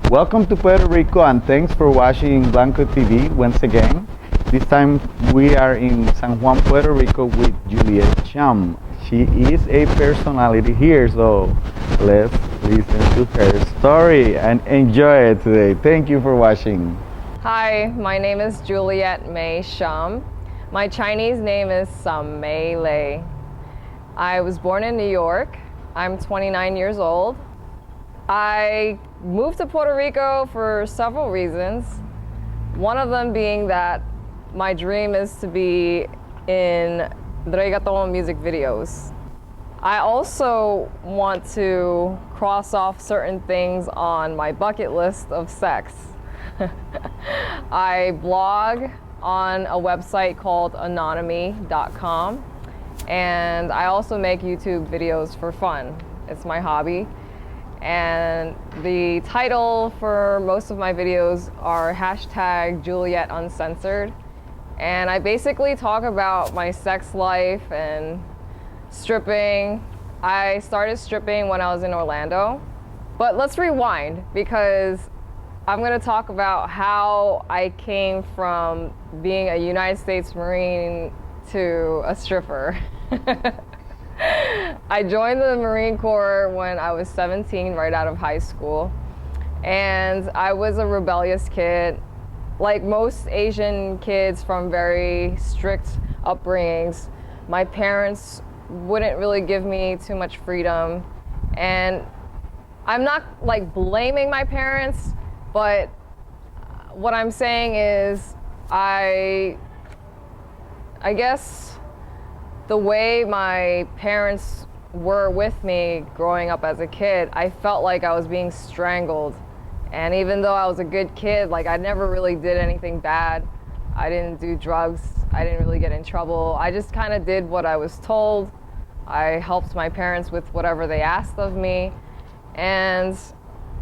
Welcome to Puerto Rico and thanks for watching BlancoTV once again. This time we are in San Juan, Puerto Rico with Juliet Cham. She is a personality here, so let's listen to her story and enjoy it today. Thank you for watching. Hi, my name is Juliet Mei Shum. My Chinese name is Sam Mei Lei. I was born in New York. I'm 29 years old. I moved to Puerto Rico for several reasons. One of them being that my dream is to be in reggaeton music videos. I also want to cross off certain things on my bucket list of sex. I blog on a website called anonymy.com, and I also make YouTube videos for fun. It's my hobby. And the title for most of my videos are #Juliet Uncensored. And I basically talk about my sex life and stripping. I started stripping when I was in Orlando. But let's rewind, because I'm going to talk about how I came from being a United States Marine to a stripper. I joined the Marine Corps when I was 17, right out of high school. And I was a rebellious kid. Like most Asian kids from very strict upbringings, my parents wouldn't really give me too much freedom. And I'm not like blaming my parents, but what I'm saying is I guess the way my parents were with me growing up as a kid, I felt like I was being strangled. And even though I was a good kid, like I never really did anything bad. I didn't do drugs. I didn't really get in trouble. I just kind of did what I was told. I helped my parents with whatever they asked of me. And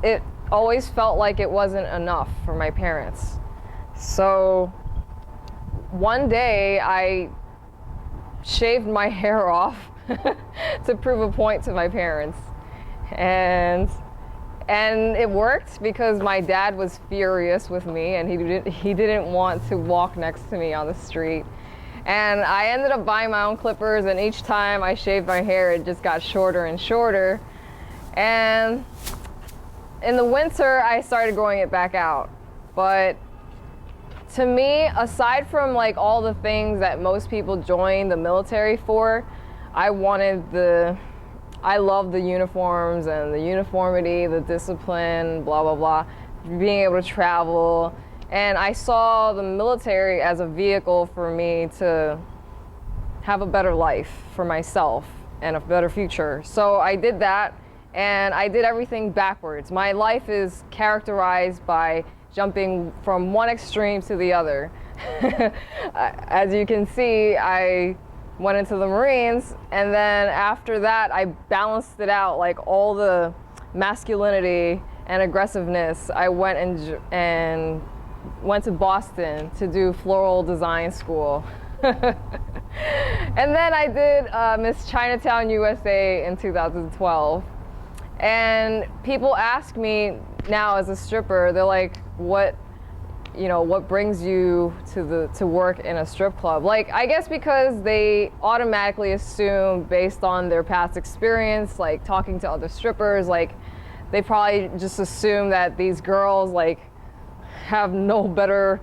it always felt like it wasn't enough for my parents. So one day I shaved my hair off to prove a point to my parents. And it worked, because my dad was furious with me, and he didn't want to walk next to me on the street. And I ended up buying my own clippers, and each time I shaved my hair, it just got shorter and shorter. And in the winter, I started growing it back out. But to me, aside from like all the things that most people join the military for, I love the uniforms and the uniformity, the discipline, blah, blah, blah, being able to travel. And I saw the military as a vehicle for me to have a better life for myself and a better future. So I did that, and I did everything backwards. My life is characterized by jumping from one extreme to the other. As you can see, I went into the Marines, and then after that I balanced it out, like all the masculinity and aggressiveness. I went and went to Boston to do floral design school. And then I did Miss Chinatown USA in 2012. And people ask me now as a stripper, they're like, what brings you to work in a strip club? Like, I guess because they automatically assume, based on their past experience, like talking to other strippers, like they probably just assume that these girls like have no better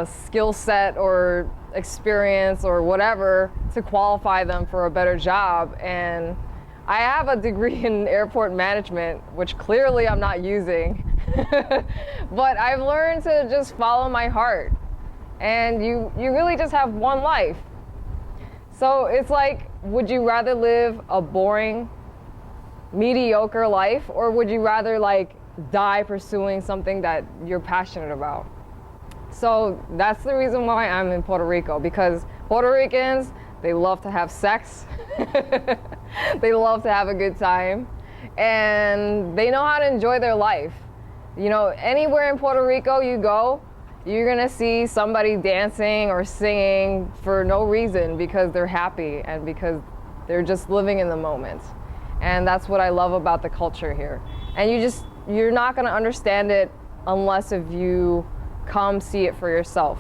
skill set or experience or whatever to qualify them for a better job. And I have a degree in airport management, which clearly I'm not using. But I've learned to just follow my heart. And you really just have one life. So it's like, would you rather live a boring, mediocre life, or would you rather like die pursuing something that you're passionate about? So that's the reason why I'm in Puerto Rico, because Puerto Ricans, they love to have sex. They love to have a good time, and they know how to enjoy their life. You know, anywhere in Puerto Rico you go, you're gonna see somebody dancing or singing for no reason, because they're happy and because they're just living in the moment. And that's what I love about the culture here. And you're not going to understand it unless if you come see it for yourself.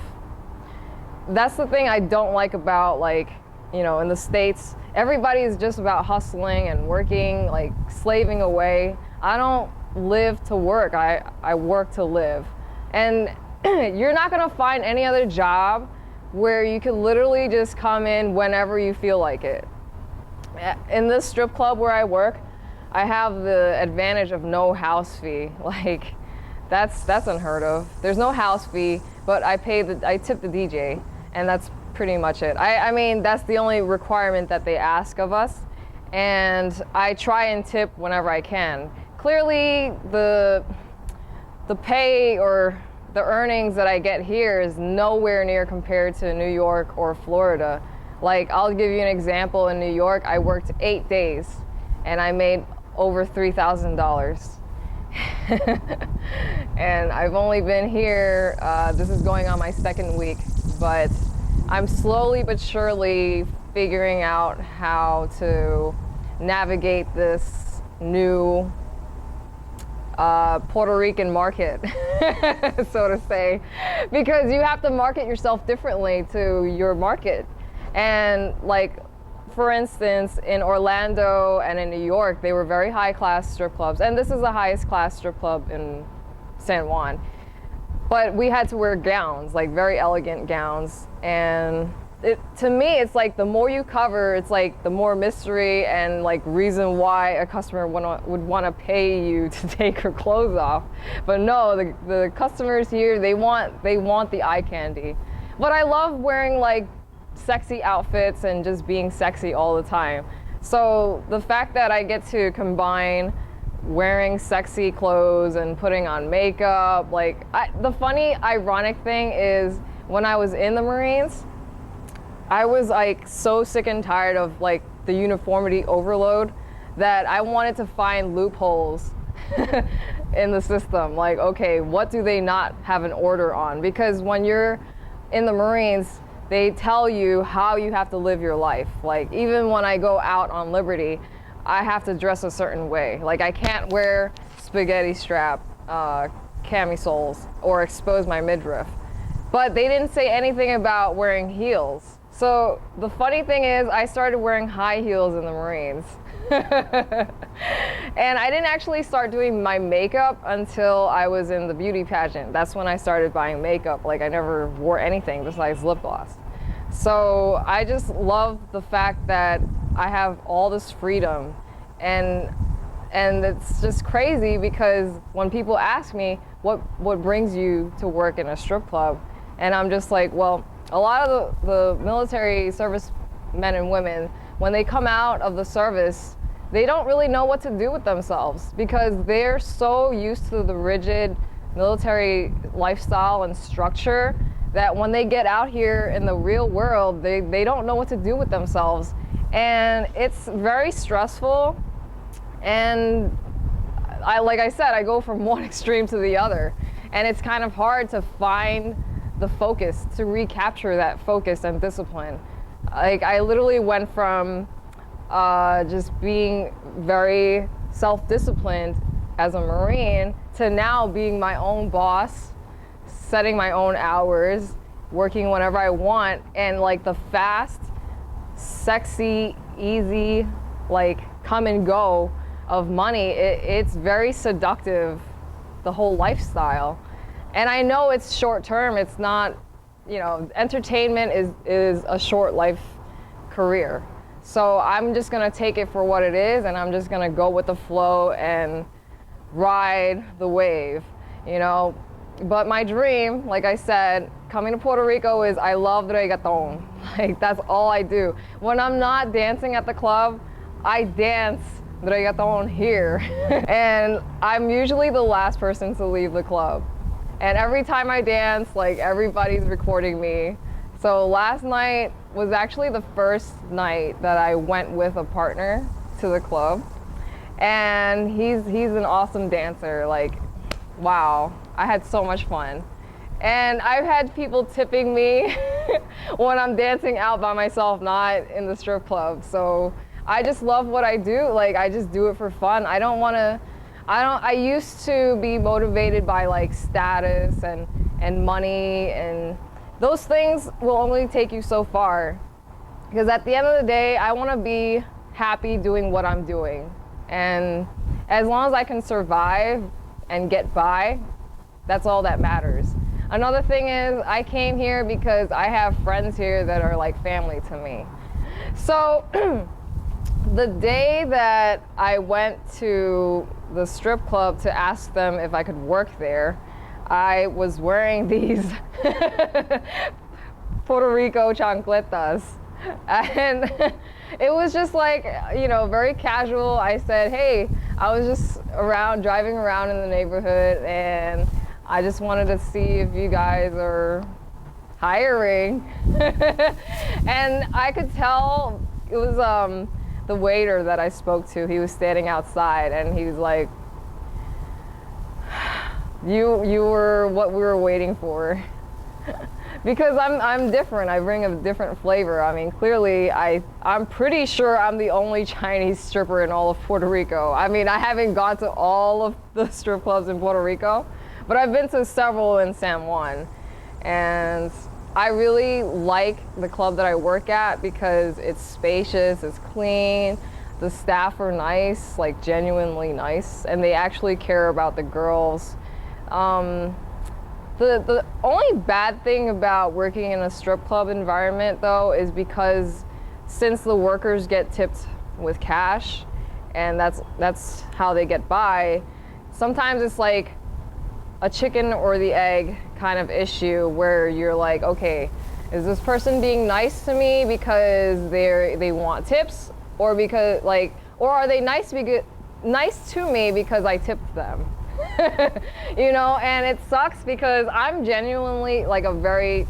That's the thing I don't like about, like, you know, in the States, everybody is just about hustling and working, like slaving away. I don't live to work, I work to live. And you're not gonna find any other job where you can literally just come in whenever you feel like it. In this strip club where I work, I have the advantage of no house fee. Like, that's unheard of. There's no house fee, but I tip the DJ, and that's pretty much it. I mean, that's the only requirement that they ask of us, and I try and tip whenever I can. Clearly, the pay or the earnings that I get here is nowhere near compared to New York or Florida. Like, I'll give you an example. In New York, I worked 8 days, and I made over $3,000. And I've only been here, this is going on my 2nd week, but I'm slowly but surely figuring out how to navigate this new Puerto Rican market, so to say, because you have to market yourself differently to your market. And like, for instance, in Orlando and in New York, they were very high-class strip clubs, and this is the highest class strip club in San Juan. But we had to wear gowns, like very elegant gowns, and to me, it's like the more you cover, it's like the more mystery and like reason why a customer would want to pay you to take her clothes off. But no, the customers here, they want the eye candy. But I love wearing like sexy outfits and just being sexy all the time. So the fact that I get to combine wearing sexy clothes and putting on makeup, like the funny, ironic thing is when I was in the Marines, I was like so sick and tired of like the uniformity overload that I wanted to find loopholes in the system. Like, okay, what do they not have an order on? Because when you're in the Marines, they tell you how you have to live your life. Like, even when I go out on Liberty, I have to dress a certain way. Like, I can't wear spaghetti strap camisoles or expose my midriff. But they didn't say anything about wearing heels. So the funny thing is, I started wearing high heels in the Marines. And I didn't actually start doing my makeup until I was in the beauty pageant. That's when I started buying makeup. Like, I never wore anything besides lip gloss. So I just love the fact that I have all this freedom, and it's just crazy because when people ask me what brings you to work in a strip club, and I'm just like, well, a lot of the military service men and women, when they come out of the service, they don't really know what to do with themselves because they're so used to the rigid military lifestyle and structure that when they get out here in the real world, they don't know what to do with themselves. And it's very stressful. And like I said, I go from one extreme to the other. And it's kind of hard to find the focus, to recapture that focus and discipline. Like, I literally went from just being very self-disciplined as a Marine to now being my own boss, setting my own hours, working whenever I want, and like the fast, sexy, easy, like come and go of money, it's very seductive, the whole lifestyle. And I know it's short term, it's not, you know, entertainment is a short life career. So I'm just gonna take it for what it is, and I'm just gonna go with the flow and ride the wave, you know. But my dream, like I said, coming to Puerto Rico is I love reggaeton. Like, that's all I do. When I'm not dancing at the club, I dance reggaeton here. And I'm usually the last person to leave the club. And every time I dance, like, everybody's recording me. So last night was actually the first night that I went with a partner to the club. And he's an awesome dancer. Like, wow, I had so much fun. And I've had people tipping me when I'm dancing out by myself, not in the strip club. So I just love what I do. Like, I just do it for fun. I don't want to I used to be motivated by like status and money, and those things will only take you so far. Because at the end of the day, I want to be happy doing what I'm doing. And as long as I can survive and get by, that's all that matters. Another thing is I came here because I have friends here that are like family to me. So the day that I went to the strip club to ask them if I could work there, I was wearing these Puerto Rico chancletas. And it was just like, you know, very casual. I said, hey, I was just driving around in the neighborhood, and I just wanted to see if you guys are hiring. And I could tell it was the waiter that I spoke to. He was standing outside, and he was like, you were what we were waiting for. Because I'm different. I bring a different flavor. I mean, clearly, I'm pretty sure I'm the only Chinese stripper in all of Puerto Rico. I mean, I haven't gone to all of the strip clubs in Puerto Rico, but I've been to several in San Juan. And I really like the club that I work at because it's spacious, it's clean, the staff are nice, like genuinely nice, and they actually care about the girls. The only bad thing about working in a strip club environment, though, is because since the workers get tipped with cash, and that's how they get by, sometimes it's like a chicken or the egg kind of issue where you're like, okay, is this person being nice to me because they want tips, or because or are they nice to me because I tipped them? You know, and it sucks because I'm genuinely like a very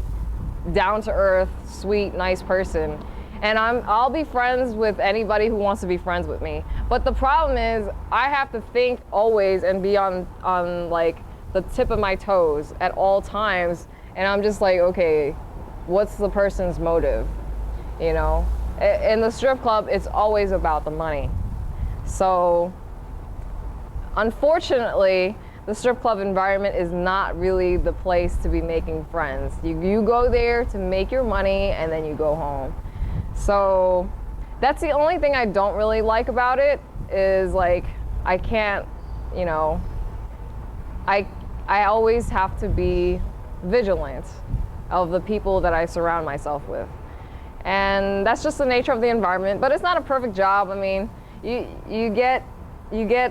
down-to-earth, sweet, nice person, and I'll be friends with anybody who wants to be friends with me. But the problem is I have to think always and be on like the tip of my toes at all times, and I'm just like, okay, what's the person's motive? You know, in the strip club, it's always about the money. So unfortunately, the strip club environment is not really the place to be making friends. You go there to make your money and then you go home. So that's the only thing I don't really like about it, is like I can't, you know, I always have to be vigilant of the people that I surround myself with. And that's just the nature of the environment, but it's not a perfect job. I mean, you get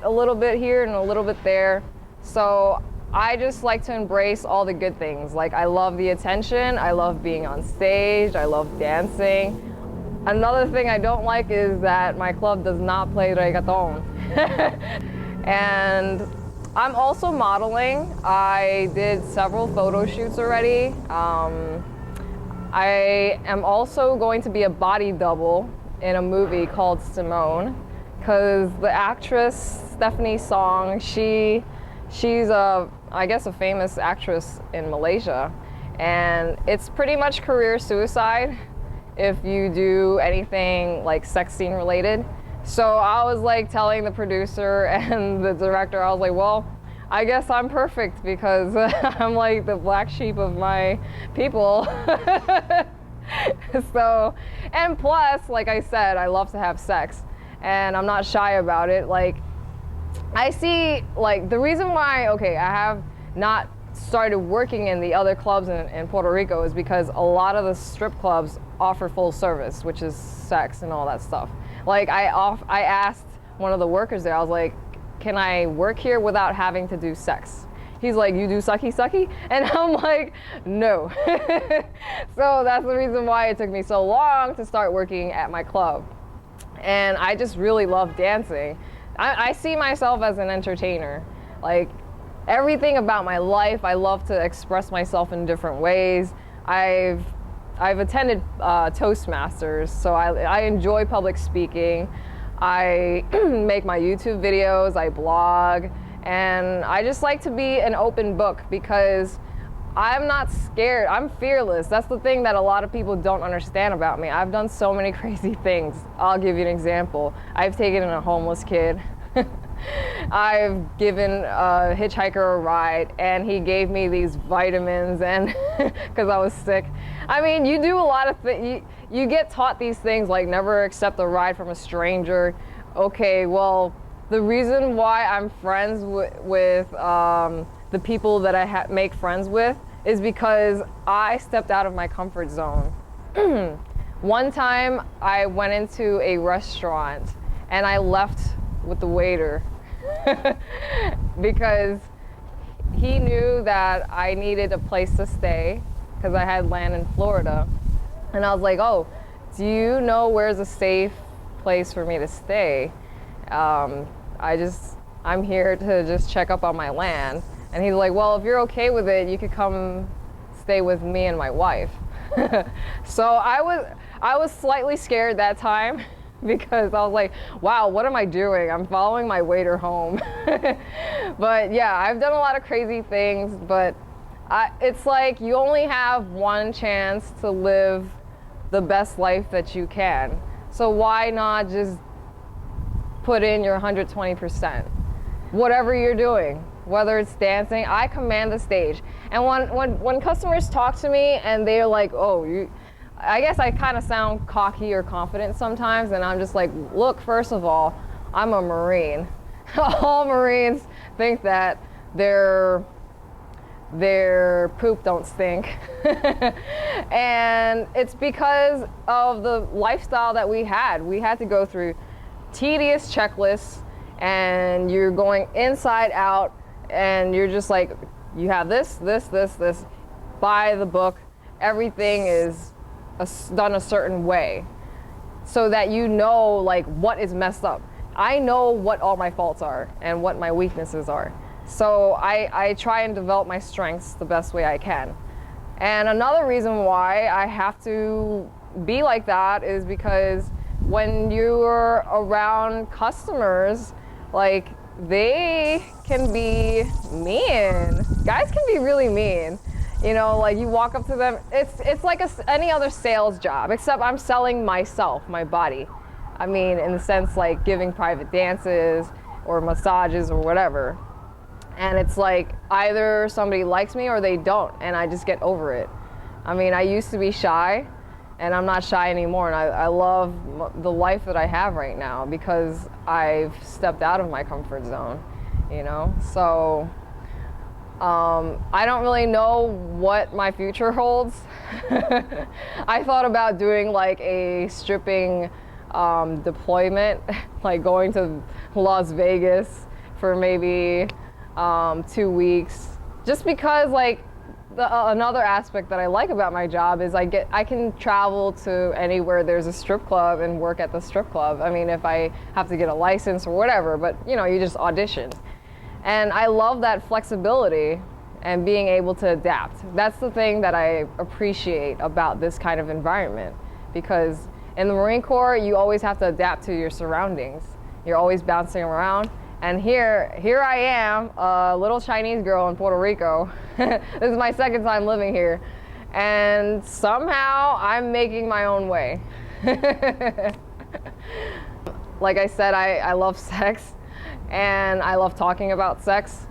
a little bit here and a little bit there. So I just like to embrace all the good things. Like, I love the attention, I love being on stage, I love dancing. Another thing I don't like is that my club does not play reggaeton. And I'm also modeling. I did several photo shoots already. I am also going to be a body double in a movie called Simone, because the actress Stephanie Song, she's I guess a famous actress in Malaysia, and it's pretty much career suicide if you do anything like sex scene related. So I was like telling the producer and the director, I was like, well, I guess I'm perfect because I'm like the black sheep of my people. So, and plus, like I said, I love to have sex, and I'm not shy about it. Like, I see, like, the reason why, okay, I have not started working in the other clubs in Puerto Rico is because a lot of the strip clubs offer full service, which is sex and all that stuff. Like, I asked one of the workers there, I was like, can I work here without having to do sex? He's like, you do sucky sucky? And I'm like, no. So that's the reason why it took me so long to start working at my club. And I just really love dancing. I see myself as an entertainer. Like, everything about my life, I love to express myself in different ways. I've attended Toastmasters, so I enjoy public speaking. I make my YouTube videos, I blog, and I just like to be an open book because I'm not scared. I'm fearless. That's the thing that a lot of people don't understand about me. I've done so many crazy things. I'll give you an example. I've taken in a homeless kid. I've given a hitchhiker a ride, and he gave me these vitamins, and because I was sick. I mean, you do a lot of things. You get taught these things like never accept a ride from a stranger. Okay, well, the reason why I'm friends with the people that I make friends with is because I stepped out of my comfort zone. One time I went into a restaurant and I left with the waiter because he knew that I needed a place to stay because I had land in Florida. And I was like, oh, do you know where's a safe place for me to stay? I'm here to just check up on my land. And he's like, well, if you're okay with it, you could come stay with me and my wife. So I was slightly scared that time because I was like, wow, what am I doing? I'm following my waiter home. But yeah, I've done a lot of crazy things, but it's like you only have one chance to live the best life that you can. So why not just put in your 120%? Whatever you're doing, whether it's dancing, I command the stage. And when customers talk to me and they're like, oh, I guess I kind of sound cocky or confident sometimes, and I'm just like, look, first of all, I'm a Marine. All Marines think that their poop don't stink. And it's because of the lifestyle that we had. We had to go through tedious checklists, and you're going inside out, and you're just like, you have this, by the book. Everything is done a certain way so that you know like what is messed up. I know what all my faults are and what my weaknesses are. So I try and develop my strengths the best way I can. And another reason why I have to be like that is because when you're around customers, like, they can be mean. Guys can be really mean. You know, like you walk up to them, it's like any other sales job, except I'm selling myself, my body. I mean, in the sense like giving private dances or massages or whatever. And it's like either somebody likes me or they don't, and I just get over it. I mean, I used to be shy, and I'm not shy anymore, and I love the life that I have right now because I've stepped out of my comfort zone, you know? So I don't really know what my future holds. I thought about doing like a stripping deployment, like going to Las Vegas for maybe 2 weeks, just because like another aspect that I like about my job is I can travel to anywhere there's a strip club and work at the strip club. I mean, if I have to get a license or whatever, but you know, you just audition. And I love that flexibility and being able to adapt. That's the thing that I appreciate about this kind of environment, because in the Marine Corps, you always have to adapt to your surroundings. You're always bouncing around. And here I am, a little Chinese girl in Puerto Rico. This is my second time living here. And somehow I'm making my own way. Like I said, I love sex, and I love talking about sex.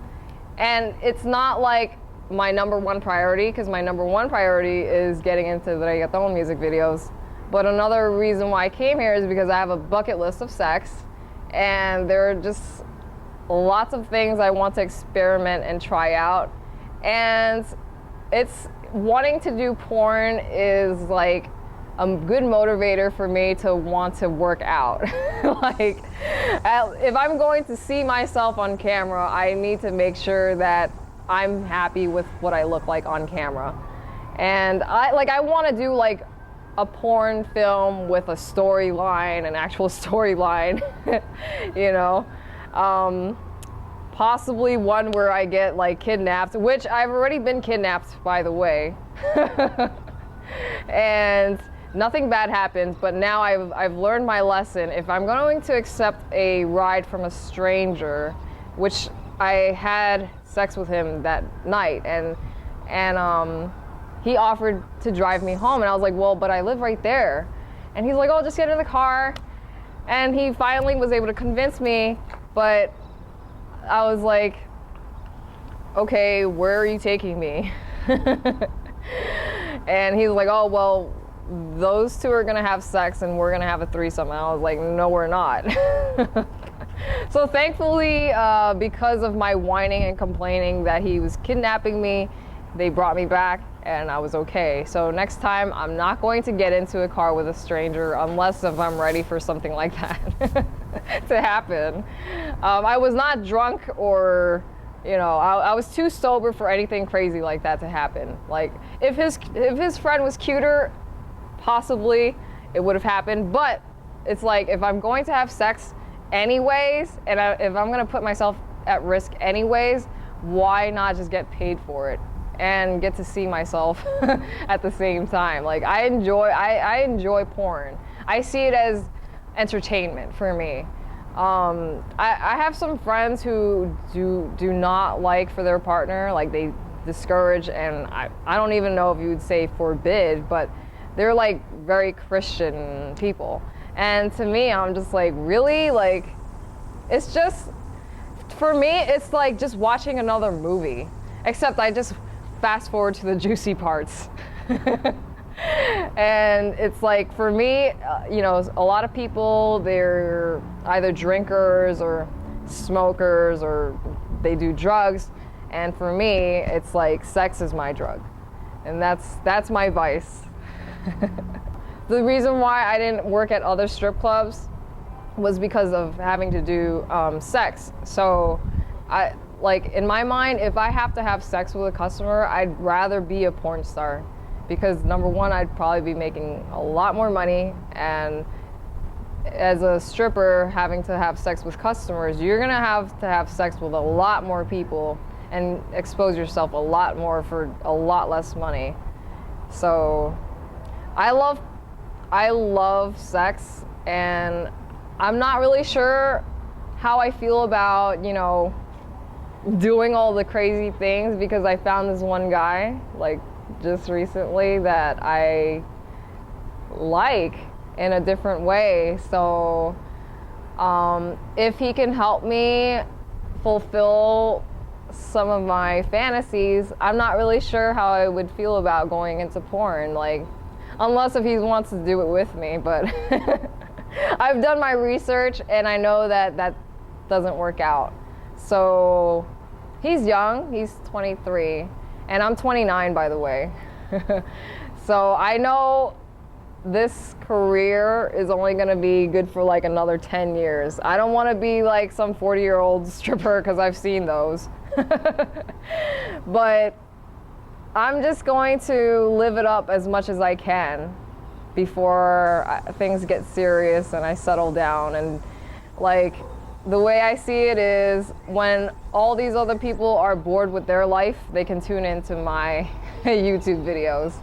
And it's not like my number one priority, because my number one priority is getting into the reggaeton music videos. But another reason why I came here is because I have a bucket list of sex, and there are just lots of things I want to experiment and try out. And it's wanting to do porn is like a good motivator for me to want to work out. Like, if I'm going to see myself on camera, I need to make sure that I'm happy with what I look like on camera. And I want to do like a porn film with a storyline, an actual storyline, you know. Possibly one where I get like kidnapped, which I've already been kidnapped, by the way. And nothing bad happens, but now I've learned my lesson. If I'm going to accept a ride from a stranger, which I had sex with him that night, and he offered to drive me home, and I was like, well, but I live right there. And he's like, oh, just get in the car. And he finally was able to convince me, but I was like, okay, where are you taking me? And he's like, oh, well, those two are gonna have sex and we're gonna have a threesome. And I was like, no, we're not. So thankfully, because of my whining and complaining that he was kidnapping me, they brought me back and I was okay. So next time, I'm not going to get into a car with a stranger unless if I'm ready for something like that to happen. I was not drunk or, you know, I was too sober for anything crazy like that to happen. Like, if his friend was cuter, possibly it would have happened. But it's like, if I'm going to have sex anyways, and if I'm going to put myself at risk anyways, why not just get paid for it and get to see myself at the same time? Like, I enjoy porn. I see it as entertainment for me. I have some friends who do not like for their partner, like they discourage, and I don't even know if you would say forbid, but they're like very Christian people. And to me, I'm just like, really? Like, it's just, for me, it's like just watching another movie, except I just fast forward to the juicy parts. And it's like, for me, you know, a lot of people, they're either drinkers or smokers or they do drugs. And for me, it's like, sex is my drug. And that's my vice. The reason why I didn't work at other strip clubs was because of having to do sex. So like, in my mind, if I have to have sex with a customer, I'd rather be a porn star. Because number one, I'd probably be making a lot more money, and as a stripper, having to have sex with customers, you're gonna have to have sex with a lot more people and expose yourself a lot more for a lot less money. So I love sex, and I'm not really sure how I feel about, you know, doing all the crazy things, because I found this one guy, like, just recently that I like in a different way. So if he can help me fulfill some of my fantasies, I'm not really sure how I would feel about going into porn, like, unless if he wants to do it with me. But I've done my research and I know that that doesn't work out. So he's young, he's 23. And I'm 29, by the way. So I know this career is only gonna be good for like another 10 years. I don't wanna be like some 40-year-old stripper, because I've seen those. But I'm just going to live it up as much as I can before things get serious and I settle down. And like, the way I see it is, when all these other people are bored with their life, they can tune into my YouTube videos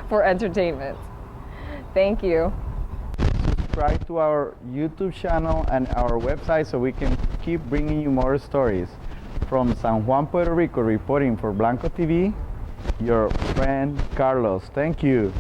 for entertainment. Thank you. Subscribe to our YouTube channel and our website so we can keep bringing you more stories. From San Juan, Puerto Rico, reporting for BlancoTV, your friend Carlos. Thank you.